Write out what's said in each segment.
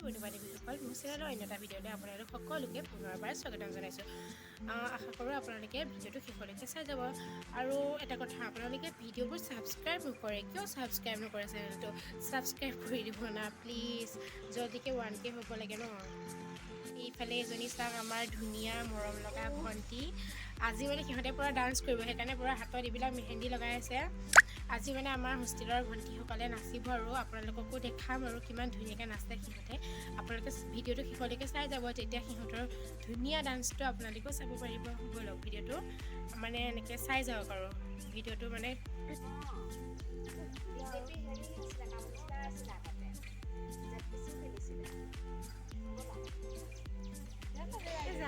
বন্ধু-বান্ধৱীসকল মোৰ চেনেলৰ অন্য এটা ভিডিঅ'লৈ আপোনালোক সকলোকে পুনৰবাৰ স্বাগতম জনাইছোঁ। আশা কৰোঁ আপোনালোকে ভিডিঅ'টো শেষলৈকে চাই যাব। আৰু এটা কথা, আপোনালোকে ভিডিঅ'বোৰ ছাবস্ক্ৰাইব নকৰে কিয়? ছাবস্ক্ৰাইব নকৰে চেনেলটো ছাবস্ক্ৰাইব কৰি দিব না প্লিজ, জলদিকৈ 1K হ'ব লাগে ন। এইফালে এজনী চাওক, আমাৰ ধুনীয়া মৰম লগা ভণ্টি। আজি মানে সিহঁতে পূৰা ডান্স কৰিব, সেইকাৰণে পূৰা হাতত এইবিলাক মেহেন্দি লগাই আছে। আজি মানে আমাৰ হোষ্টেলৰ ভণ্টিসকলে নাচিব আৰু আপোনালোককো দেখাম আৰু কিমান ধুনীয়াকৈ নাচে সিহঁতে। আপোনালোকে ভিডিঅ'টো শেষলৈকে চাই যাব, তেতিয়া সিহঁতৰ ধুনীয়া ডান্সটো আপোনালোকেও চাব পাৰিব। ব'লক ভিডিঅ'টো মানে এনেকৈ চাই যাওক আৰু ভিডিঅ'টো মানে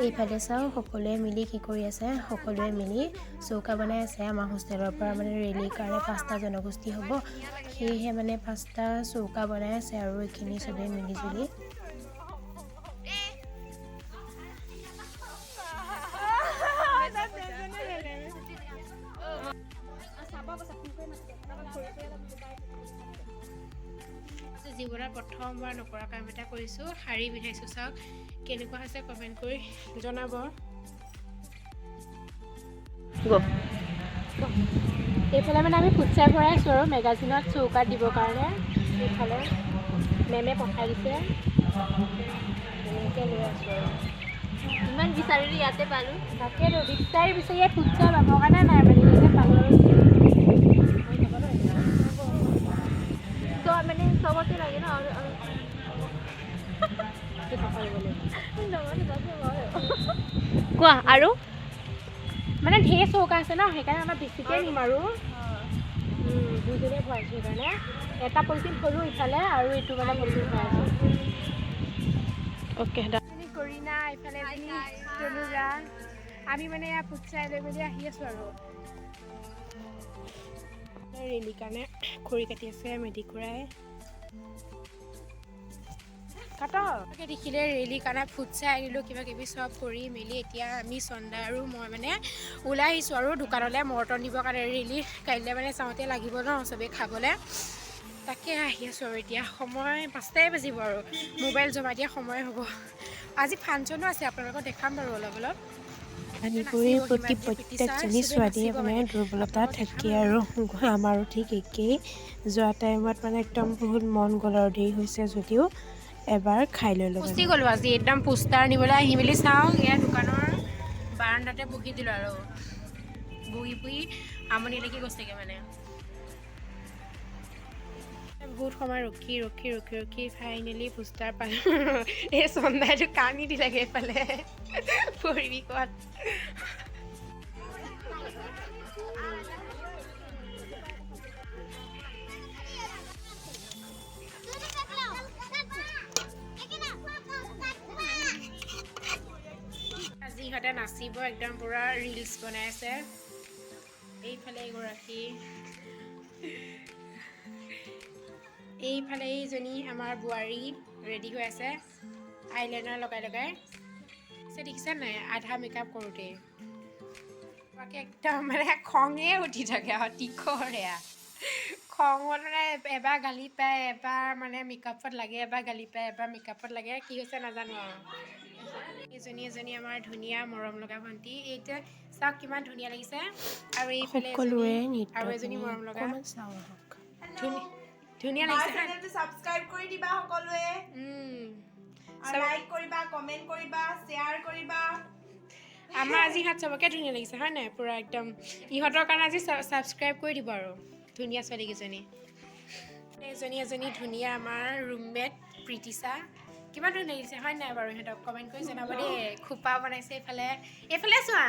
এইফালে চাওঁ সকলোৱে মিলি কি কৰি আছে। সকলোৱে মিলি চৌকা বনাই আছে। আমাৰ হোষ্টেলৰ পৰা মানে ৰেলীৰ কাৰণে 5টা জনগোষ্ঠী হ'ব, সেয়েহে মানে 5টা চৌকা বনাই আছে আৰু এইখিনি চবেই মিলি জুলি। জীৱনত প্ৰথমবাৰ নকৰা কাম এটা কৰিছোঁ, শাৰী পিন্ধাইছোঁ। চাওক কেনেকুৱা হৈছে কমেণ্ট কৰি জনাব। এইফালে মানে আমি ফুটছাই ভৰাই আছোঁ আৰু মেগাজিনত চৌকাত দিবৰ কাৰণে। এইফালে মেমে পঠাই দিছে, এনেকৈ লৈ আছোঁ আৰু ইমান বিচাৰিলোঁ ইয়াতে পালোঁ। তাকেতো বিচাৰি ইয়াত ফুটছাই পাবৰ কাৰণে নাই মানে ইয়াতে পালোঁ আৰু চব মানে চবতে লাগে ন। কোৱা আৰু মানে ঢেৰ চৌকা আছে ন, সেইকাৰণে আমাৰ বেছিকৈ নিম আৰু দুজনীয়ে ভৰাইছোঁ। সেইকাৰণে এটা পলিথিন থলোঁ ইফালে আৰু এইটো মানে পলিথিন ভৰাইছোঁ। অ'কে কৰিনা, ইফালে এজনী তনুজা। আমি মানে ইয়াত ফুটছাই লৈ মেলি আহি আছোঁ আৰু ৰেলীৰ কাৰণে খৰি কাটি আছে মেধি খুৰাই। কাটকে দেখিলে ৰেলীৰ কাৰণে ফুটছাই আনিলোঁ, কিবা কিবি চব কৰি মেলি এতিয়া আমি চন্দা আৰু মই মানে ওলাই আহিছোঁ আৰু দোকানলৈ মৰ্টন দিবৰ কাৰণে। ৰেলী কাইলৈ মানে চাওঁতে লাগিব ন চবেই খাবলৈ, তাকে আহি আছোঁ আৰু এতিয়া সময় 5টাই বাজিব আৰু মোবাইল জমা দিয়া সময় হ'ব। আজি ফাংচনো আছে, আপোনালোকক দেখাম বাৰু অলপ অলপ। পানীপুৰিৰ প্ৰতি প্ৰত্যেকজনী ছোৱালীয়ে মানে দুৰ্বলতা থাকে আৰু আমাৰো ঠিক একেই। যোৱা টাইমত মানে একদম বহুত মন গ'ল আৰু দেৰি হৈছে যদিও এবাৰ খাই লৈ ল'ব। পুষ্টি গ'লোঁ আজি একদম পোষ্টাৰ নিবলৈ আহি মেলি চাওঁ, এয়া দোকানৰ বাৰাণ্ডাতে বহি দিলোঁ আৰু বহি আমনি লাগি গৈছেগৈ মানে। বহুত সময় ৰখি ফাইনেলি পোষ্টাৰ পালোঁ। এই চন্দাইটো কান্দি দিলেগৈ এইফালে পৰিবি ক'ত। আজি ইহঁতে নাচিব, একদম পূৰা ৰিলচ বনাই আছে। এইফালে এগৰাকী, এইফালে এইজনী আমাৰ বোৱাৰী ৰেডি হৈ আছে আইলাইনাৰ লগাই দেখিছে নাই আধা মেকআপ কৰোঁতে। বাকী একদম মানে খঙে উঠি থাকে আৰু টিখৰে খঙত মানে এবাৰ গালি পায়, এবাৰ মানে মেকআপত লাগে, এবাৰ গালি পায়, এবাৰ মেকআপত লাগে। কি হৈছে নাজানো আৰু। এজনী আমাৰ ধুনীয়া মৰম লগা ভণ্টি। এতিয়া চাওক কিমান ধুনীয়া লাগিছে। আৰু এইফালে সকলোৰে আৰু এজনী নৃত্যখিনি মৰম লগা অকণমান চাওঁ আহক। ধুনীয়া লাগিছে। চেনেলটো সাবস্ক্ৰাইব কৰি দিবা সকলোৱে, আৰু লাইক কৰিবা, কমেন্ট কৰিবা, শ্বেয়াৰ কৰিবা। আমাৰ আজি হাত চবকে ধুনীয়া লাগিছে হয় নাই? পূৰা একদম ইহঁতৰ কাৰণে আজি ছাবস্ক্ৰাইব কৰি দিব আৰু ধুনীয়া ছোৱালীকেইজনী। এজনী ধুনীয়া আমাৰ ৰুমমেট প্ৰীতিশা, কিমান ধুনীয়া লাগিছে হয় নাই বাৰু? ইহঁতক কমেণ্ট কৰি জনাব দেই। খোপা বনাইছে এইফালে চোৱা।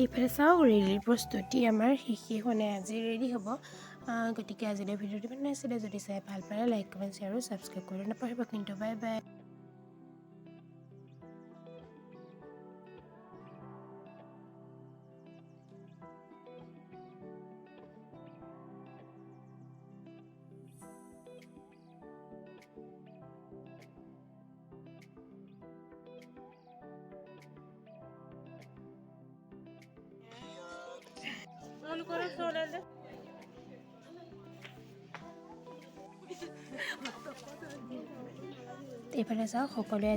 এইফালে চাওক ৰেলিৰ প্ৰস্তুতি আমাৰ শেষেই হোৱা নাই, আজি ৰেডি হ'ব। গতিকে আজিলৈ ভিডিঅ'টো ইমান আছিলে, যদি চাই ভাল পালে লাইক কমেণ্ট শ্বেয়াৰ আৰু ছাবস্ক্ৰাইব কৰি নাপাহৰিব কিন্তু। Bye bye. এইফালে চাওক সকলোৱে